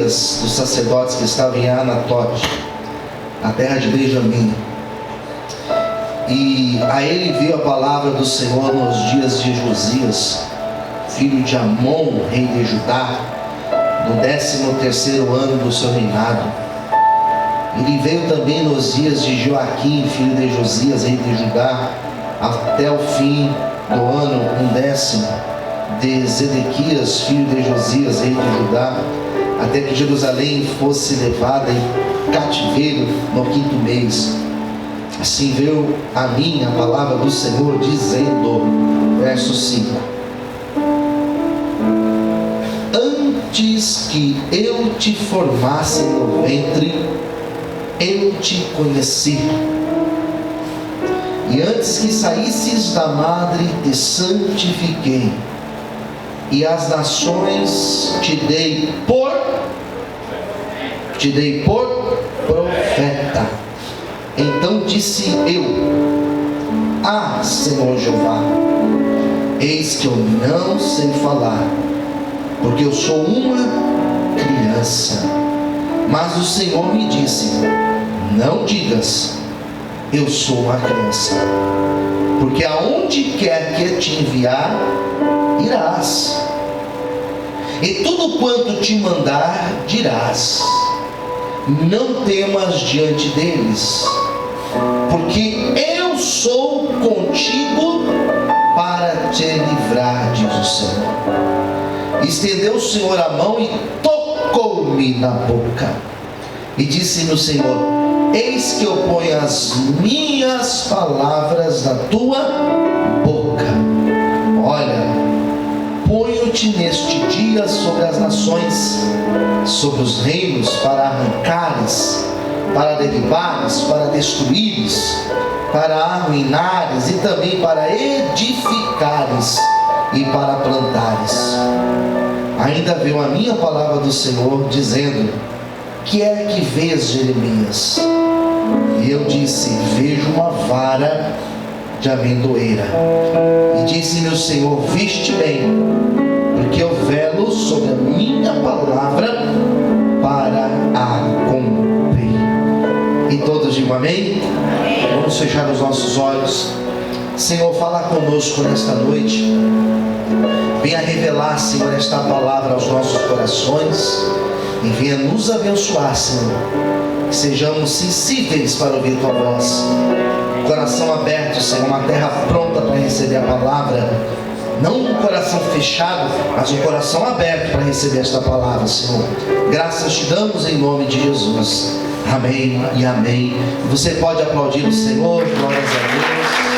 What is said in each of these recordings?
filhas dos sacerdotes que estavam em Anatote, a terra de Benjamim. E a ele veio a palavra do Senhor nos dias de Josias, filho de Amon, rei de Judá, no 13º ano do seu reinado. Ele veio também nos dias de Joaquim, filho de Josias, rei de Judá, até o fim do ano 10º de Zedequias, filho de Josias, rei de Judá, até que Jerusalém fosse levada em cativeiro no 5º mês. Assim veio a mim a palavra do Senhor, dizendo, verso 5: Antes que eu te formasse no ventre, eu te conheci, e antes que saísses da madre, te santifiquei, e as nações te dei por profeta. Então disse eu: Ah, Senhor Jeová, eis que eu não sei falar, porque eu sou uma criança. Mas o Senhor me disse: Não digas, eu sou uma criança, porque aonde quer que te enviar, irás, e tudo quanto te mandar, dirás. Não temas diante deles, porque eu sou contigo para te livrar, diz o Senhor. Estendeu o Senhor a mão e tocou-me na boca, e disse-me o Senhor: Eis que eu ponho as minhas palavras na tua boca. Olha, ponho-te neste dia sobre as nações, sobre os reinos, para arrancares, para derribares, para destruires, para arruinares, e também para edificares e para plantares. Ainda veio a minha palavra do Senhor, dizendo: Que é que vês, Jeremias? E eu disse: Vejo uma vara de amendoeira. E disse-me o Senhor: Viste bem, porque eu velo sobre a minha palavra para a cumprir. E todos digam amém? Amém. Vamos fechar os nossos olhos. Senhor, fala conosco nesta noite. Venha revelar, Senhor, esta palavra aos nossos corações, e venha nos abençoar, Senhor. Que sejamos sensíveis para ouvir tua voz. Coração aberto, Senhor, uma terra pronta para receber a palavra. Não um coração fechado, mas um coração aberto para receber esta palavra, Senhor. Graças te damos em nome de Jesus. Amém e amém. Você pode aplaudir o Senhor. Glórias a Deus.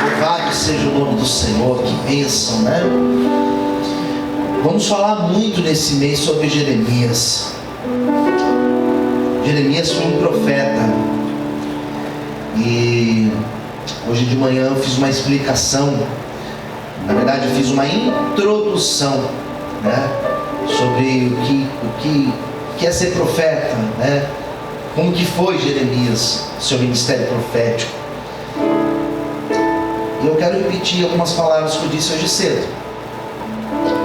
Louvado seja o nome do Senhor. Que bênção, né? Vamos falar muito nesse mês sobre Jeremias. Jeremias foi um profeta. E hoje de manhã eu fiz uma explicação. Na verdade eu fiz uma introdução, né, sobre o que é ser profeta, né? Como que foi Jeremias, seu ministério profético. E eu quero repetir algumas palavras que eu disse hoje cedo.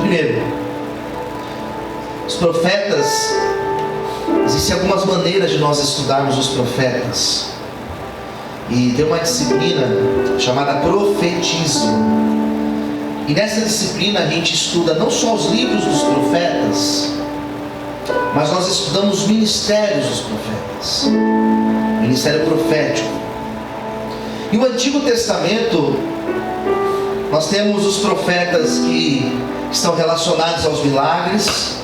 Primeiro, os profetas, existem algumas maneiras de nós estudarmos os profetas. E tem uma disciplina chamada profetismo. E nessa disciplina a gente estuda não só os livros dos profetas, mas nós estudamos os ministérios dos profetas. Ministério profético. E o Antigo Testamento, nós temos os profetas que estão relacionados aos milagres.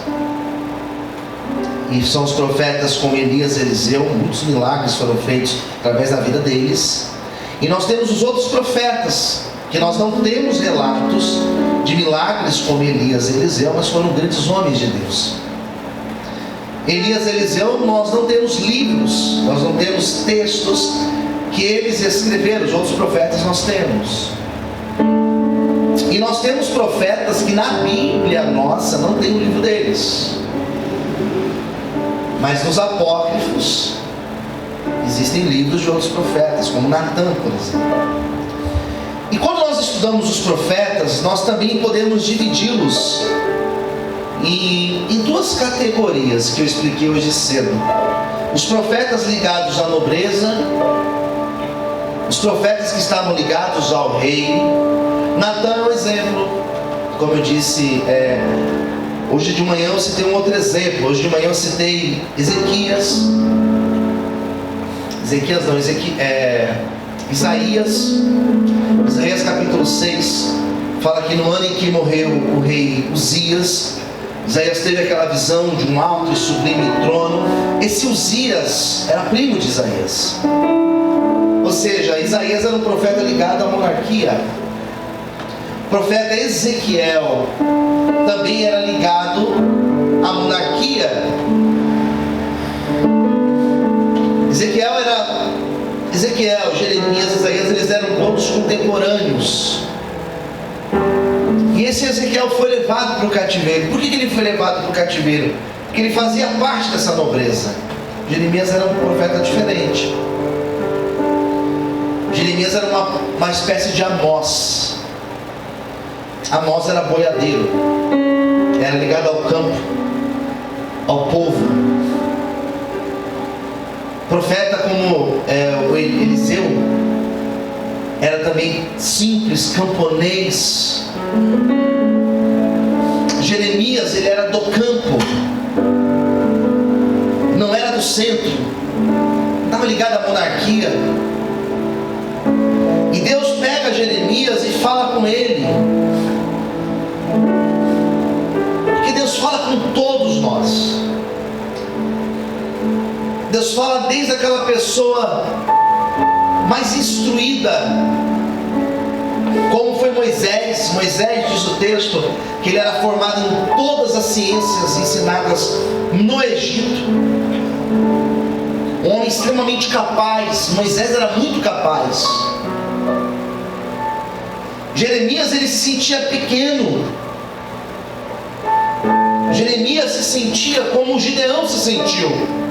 E são os profetas como Elias e Eliseu. Muitos milagres foram feitos através da vida deles. E nós temos os outros profetas, que nós não temos relatos de milagres como Elias e Eliseu, mas foram grandes homens de Deus. Elias e Eliseu, nós não temos livros, nós não temos textos que eles escreveram. Os outros profetas nós temos. E nós temos profetas que na Bíblia nossa não tem o livro deles, mas nos apócrifos existem livros de outros profetas, como Natan, por exemplo. E quando nós estudamos os profetas, nós também podemos dividi-los em duas categorias que eu expliquei hoje cedo. Os profetas ligados à nobreza, os profetas que estavam ligados ao rei. Natan é um exemplo. Como eu disse, hoje de manhã eu citei um outro exemplo. Hoje de manhã eu citei Isaías capítulo 6 fala que no ano em que morreu o rei Uzias, Isaías teve aquela visão de um alto e sublime trono. Esse Uzias era primo de Isaías, ou seja, Isaías era um profeta ligado à monarquia. O profeta Ezequiel também era ligado à monarquia. Ezequiel, Jeremias, Isaías, eles eram todos contemporâneos. E esse Ezequiel foi levado para o cativeiro. Por que ele foi levado para o cativeiro? Porque ele fazia parte dessa nobreza. Jeremias era um profeta diferente. Jeremias era uma espécie de Amós. Amós era boiadeiro, era ligado ao campo, ao povo. Profeta como o Eliseu era também simples, camponês. Jeremias, ele era do campo, não era do centro, estava ligado à monarquia. E Deus pega Jeremias e fala com ele, porque Deus fala com todos nós. Deus fala desde aquela pessoa mais instruída, como foi Moisés. Moisés, diz o texto, que ele era formado em todas as ciências ensinadas no Egito. Um homem extremamente capaz. Moisés era muito capaz. Jeremias, ele se sentia pequeno. Jeremias se sentia como Gideão se sentiu.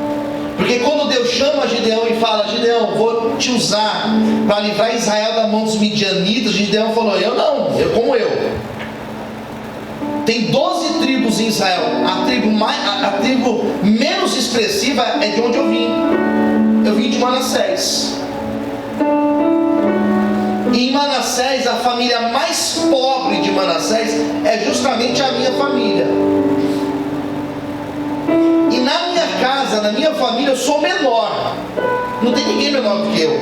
Porque quando Deus chama Gideão e fala: Gideão, vou te usar para livrar Israel da mão dos midianitas, Gideão falou: eu não, como eu. Tem 12 tribos em Israel. A tribo menos expressiva é de onde eu vim. Eu vim de Manassés. E em Manassés, a família mais pobre de Manassés é justamente a minha família. E na minha casa, na minha família, eu sou menor. Não tem ninguém menor do que eu.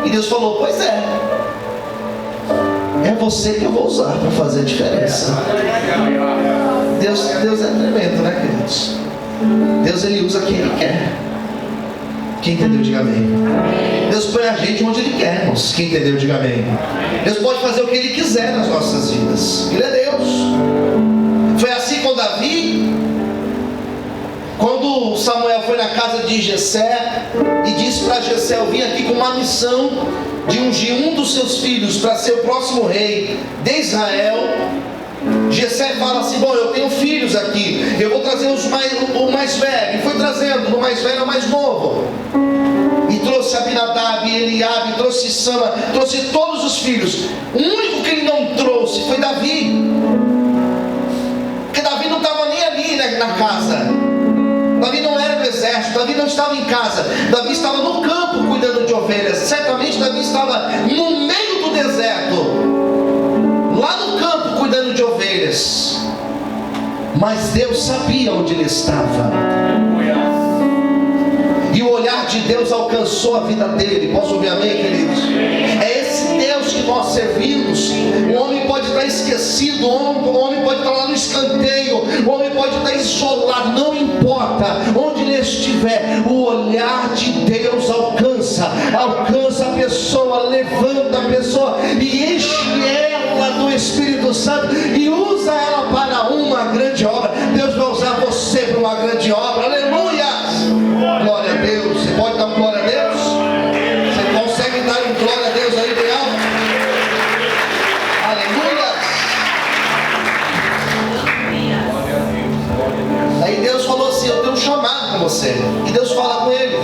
E Deus falou: pois é você que eu vou usar para fazer a diferença. Deus é tremendo, né, queridos? Deus, ele usa quem ele quer. Quem entendeu, diga amém. Deus põe a gente onde ele quer, irmãos. Quem entendeu, diga amém. Deus pode fazer o que ele quiser nas nossas vidas. Ele é Deus. Foi assim com Davi. Quando Samuel foi na casa de Jessé e disse para Jessé: eu vim aqui com uma missão de ungir um dos seus filhos para ser o próximo rei de Israel. Jessé fala assim: bom, eu tenho filhos aqui, eu vou trazer o mais velho. E foi trazendo do mais velho ao mais novo. E trouxe Abinadab, Eliabe, trouxe Sama, trouxe todos os filhos. O único que ele não trouxe foi Davi. Porque Davi não estava nem ali na casa. Davi não era do exército, Davi não estava em casa, Davi estava no campo cuidando de ovelhas. Certamente Davi estava no meio do deserto, lá no campo cuidando de ovelhas. Mas Deus sabia onde ele estava. E o olhar de Deus alcançou a vida dele. Posso ouvir amém, queridos? É esse Deus que nós servimos. O homem pode estar esquecido, o homem pode estar lá no escanteio, o homem pode estar isolado, não importa onde ele estiver, o olhar de Deus alcança a pessoa, levanta a pessoa e enche ela do Espírito Santo e usa ela para uma grande obra. Deus vai usar você para uma grande obra. Aleluia! Glória a Deus. Você pode dar um glória a Deus? Você consegue dar um glória a Deus aí bem alto? Aleluia. Aí Deus falou assim: eu tenho um chamado com você. E Deus fala com ele.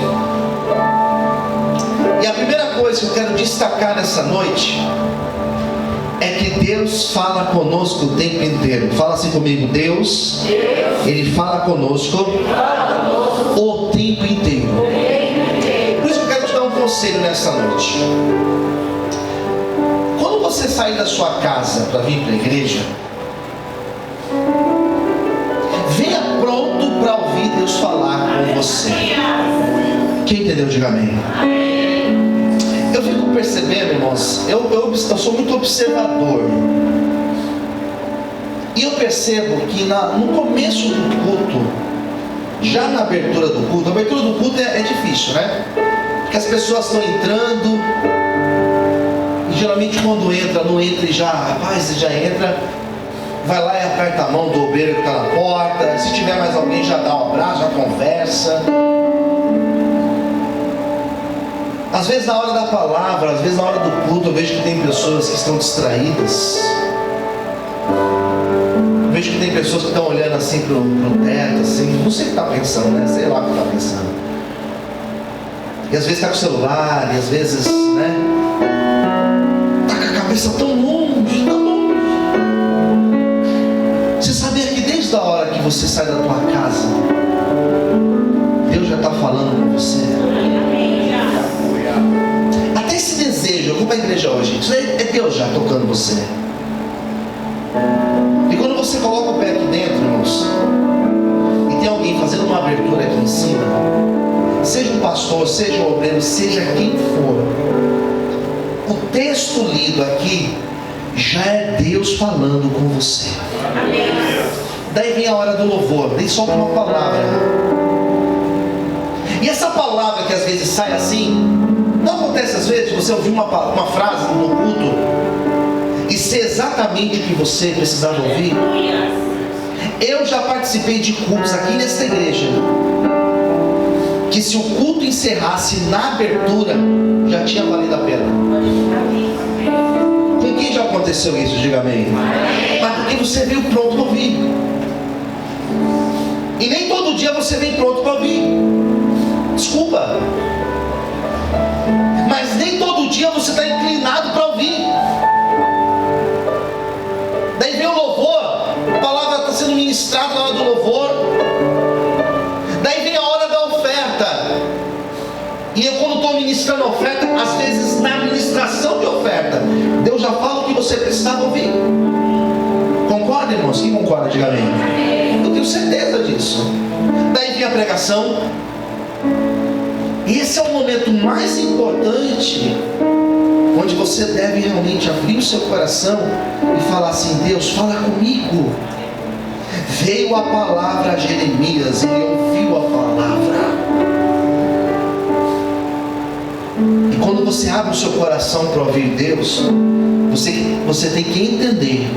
E a primeira coisa que eu quero destacar nessa noite Deus fala conosco o tempo inteiro. Fala assim comigo: Deus, Ele fala conosco o tempo inteiro. Por isso que eu quero te dar um conselho nessa noite. Quando você sair da sua casa para vir para a igreja, venha pronto para ouvir Deus falar com você. Quem entendeu, diga amém. Eu fico percebendo, irmãos, eu sou muito observador. E eu percebo que no começo do culto, já na abertura do culto, a abertura do culto é difícil, né? Porque as pessoas estão entrando, e geralmente quando entra, não entra e já, rapaz, você já entra, vai lá e aperta a mão do obreiro que está na porta. Se tiver mais alguém, já dá um abraço, já conversa. Às vezes na hora da palavra, às vezes na hora do culto, eu vejo que tem pessoas que estão distraídas. Eu vejo que tem pessoas que estão olhando assim pro teto, assim, não sei o que está pensando, né? Sei lá o que está pensando. E às vezes está com o celular, e às vezes, né? Está com a cabeça tão longe, tão longe. Você sabia que desde a hora que você sai da tua casa, Deus já está falando com você? Até esse desejo, eu vou para a igreja hoje, isso é Deus já tocando você. E quando você coloca o pé aqui dentro, irmãos, e tem alguém fazendo uma abertura aqui em cima, seja um pastor, seja um obreiro, seja quem for, o texto lido aqui já é Deus falando com você. Daí vem a hora do louvor, daí solta uma palavra. E essa palavra que às vezes sai assim, não acontece às vezes você ouvir uma frase no culto e ser exatamente o que você precisava ouvir? Eu já participei de cultos aqui nesta igreja que se o culto encerrasse na abertura, já tinha valido a pena. Com quem já aconteceu isso? Diga amém. Mas porque você veio pronto para ouvir. E nem todo dia você vem pronto para ouvir. Desculpa. Mas nem todo dia você está inclinado para ouvir. Daí vem o louvor, a palavra está sendo ministrada na hora do louvor. Daí vem a hora da oferta. E eu, quando estou ministrando a oferta, às vezes na ministração de oferta, Deus já fala o que você precisava ouvir. Concorda, irmãos? Quem concorda? Diga amém. Eu tenho certeza disso. Daí vem a pregação. E esse é o momento mais importante, onde você deve realmente abrir o seu coração e falar assim: Deus, fala comigo. Veio a palavra a Jeremias, ele ouviu a palavra. E quando você abre o seu coração para ouvir Deus, você tem que entender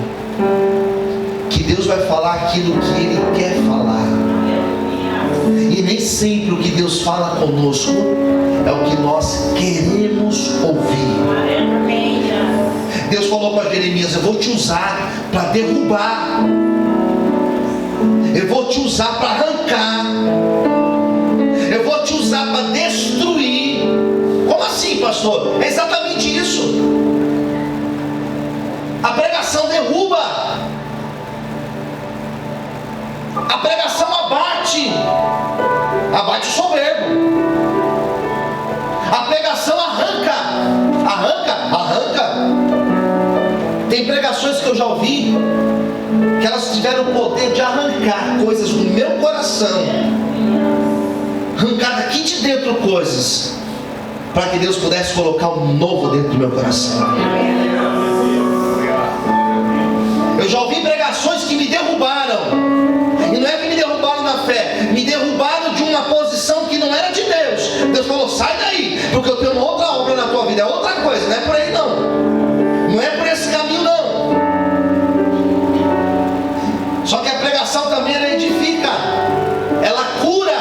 que Deus vai falar aquilo que Ele quer falar. E nem sempre o que Deus fala conosco é o que nós queremos ouvir. Deus falou para Jeremias: eu vou te usar para derrubar, eu vou te usar para arrancar, eu vou te usar para destruir. Como assim, pastor? É exatamente isso. A pregação derruba, a pregação abate o soberbo. A pregação arranca. Tem pregações que eu já ouvi que elas tiveram o poder de arrancar coisas do meu coração, arrancar daqui de dentro coisas, para que Deus pudesse colocar um novo dentro do meu coração. Eu já ouvi pregações que me derrubaram. E não é que me derrubaram na fé, me derrubaram de uma posição que não era de Deus. Deus falou: sai daí, porque eu tenho uma outra obra na tua vida. É outra coisa, não é por aí não. Não é por esse caminho não. Só que a pregação também ela edifica, ela cura.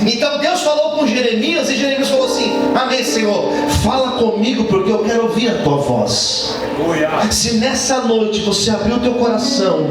Então Deus falou com Jeremias, e Jeremias falou assim: amém, Senhor, fala comigo, porque eu quero ouvir a tua voz. Se nessa noite você abrir o teu coração,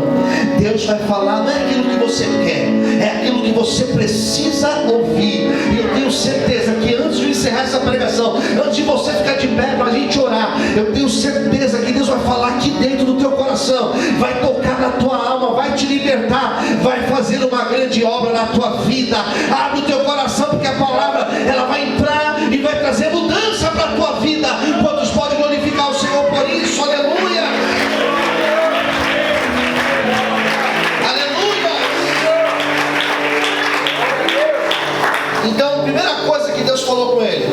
Deus vai falar, não é aquilo que você quer, é aquilo que você precisa ouvir. E eu tenho certeza que antes de eu encerrar essa pregação, antes de você ficar de pé para a gente orar, eu tenho certeza que Deus vai falar aqui dentro do teu coração, vai tocar na tua alma, vai te libertar, vai fazer uma grande obra na tua vida. Abre o teu coração, porque a palavra ela vai entrar e vai trazer mudança para a tua vida. Quantos podem glorificar o Senhor por isso? Aleluia! Aleluia! Então, a primeira coisa que Deus falou com ele: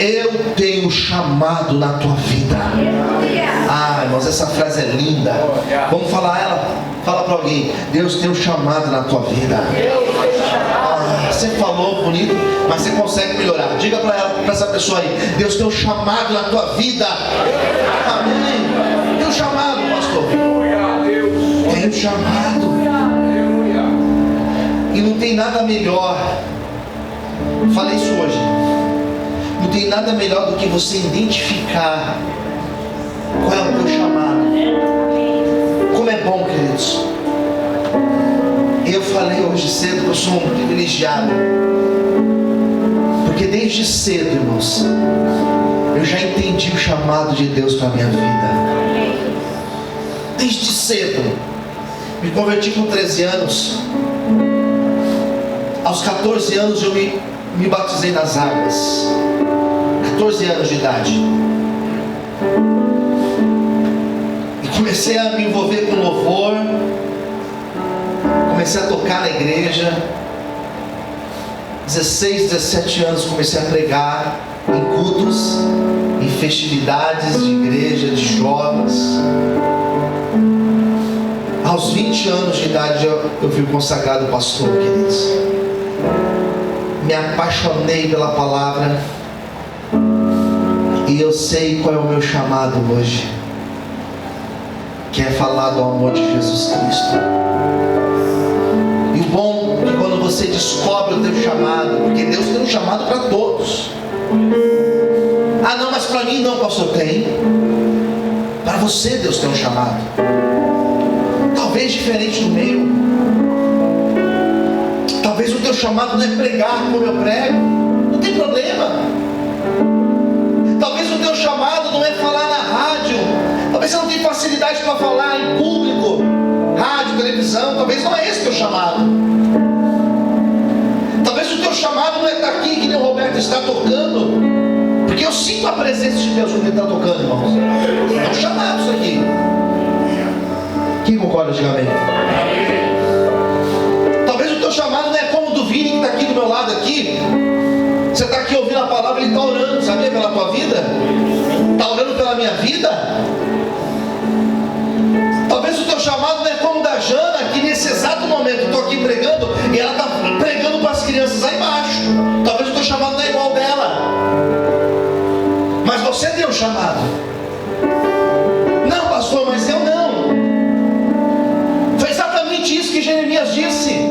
eu tenho chamado na tua vida. Ah, irmãos, essa frase é linda. Vamos falar ela? Fala para alguém: Deus tem um chamado na tua vida. Ah, você falou bonito, mas você consegue melhorar. Diga para essa pessoa aí: Deus tem um chamado na tua vida. Amém. Tem um chamado, pastor. Tem um chamado. E não tem nada melhor. Falei isso hoje. Não tem nada melhor do que você identificar qual é o teu chamado. Como é bom, queridos. Eu falei hoje cedo que eu sou um privilegiado, porque desde cedo, irmãos, eu já entendi o chamado de Deus para a minha vida. Desde cedo. Me converti com 13 anos. Aos 14 anos eu me batizei nas águas. 14 anos de idade. E comecei a me envolver com louvor. Comecei a tocar na igreja. 16, 17 anos comecei a pregar em cultos, em festividades de igreja, de jovens. Aos 20 anos de idade eu fui consagrado pastor, queridos. Me apaixonei pela palavra. E eu sei qual é o meu chamado hoje, que é falar do amor de Jesus Cristo. E o bom é que quando você descobre o teu chamado, porque Deus tem um chamado para todos. Ah não, mas para mim não, pastor. Tem. Para você Deus tem um chamado. Talvez diferente do meu. Talvez o teu chamado não é pregar como eu prego. Não tem problema. Talvez o teu chamado não é falar na rádio. Talvez você não tenha facilidade para falar em público, rádio, televisão. Talvez não é esse o teu chamado. Talvez o teu chamado não é estar aqui que nem o Roberto está tocando, porque eu sinto a presença de Deus quando ele está tocando, irmãos. É um chamado isso aqui. Quem concorda, diga amém. Talvez o teu chamado não é como o do Vini que está aqui do meu lado aqui. Você está aqui ouvindo a palavra, ele está orando, sabia, pela tua vida? Está orando pela minha vida? Talvez o teu chamado não é como o da Jana, que nesse exato momento eu estou aqui pregando e ela está pregando para as crianças lá embaixo. Talvez o teu chamado não é igual dela, mas você tem um chamado. Não, pastor, mas eu não. Foi exatamente isso que Jeremias disse.